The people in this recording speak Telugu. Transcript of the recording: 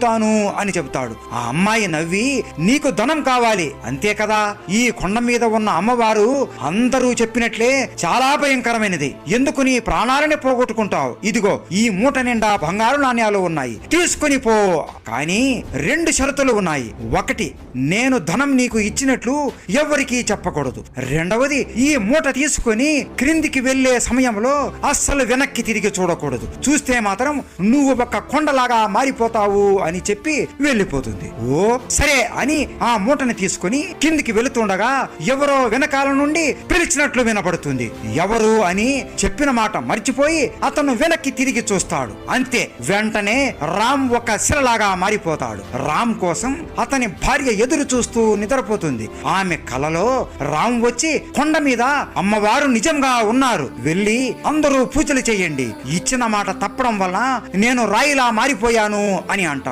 తాను అని చెబుతాడు. ఆ అమ్మాయి నవ్వి, నీకు ధనం కావాలి అంతే కదా, ఈ కొండ మీద ఉన్న అమ్మవారు అందరూ చెప్పినట్లే చాలా భయంకరమైనది, ఎందుకు నీ ప్రాణాలని పోగొట్టుకుంటావు, ఇదిగో ఈ మూట నిండా బంగారు నాణ్యాలు ఉన్నాయి, తీసుకుని పో, కానీ 2 షరతులు ఉన్నాయి. 1, నేను ధనం నీకు ఇచ్చినట్లు ఎవరికీ చెప్పకూడదు. 2వది, ఈ మూట తీసుకుని క్రిందికి వెళ్లే సమయంలో అస్సలు వెనక్కి తిరిగి చూడకూడదు, చూస్తే మాత్రం నువ్వు ఒక కొండలాగా మారిపోతావు అని చెప్పి వెళ్ళిపోతుంది. ఓ సరే అని ఆ మూటని తీసుకుని కిందికి వెళుతుండగా ఎవరో వెనకాల నుండి పిలిచినట్లు వినపడుతుంది. ఎవరు అని చెప్పిన మాట మర్చిపోయి అతను వెనక్కి తిరిగి చూస్తాడు. అంతే, వెంటనే రామ్ ఒక శిలలాగా మారిపోతాడు. రామ్ కోసం అతని భార్య ఎదురు చూస్తూ నిద్రపోతుంది. ఆమె కలలో రామ్ వచ్చి, కొండ మీద అమ్మవారు నిజంగా ఉన్నారు, వెళ్ళి అందరూ పూజలు చేయండి, ఇచ్చిన మాట తప్పడం వల్ల నేను రాయిలా మారిపోయాను అని అంటాడు.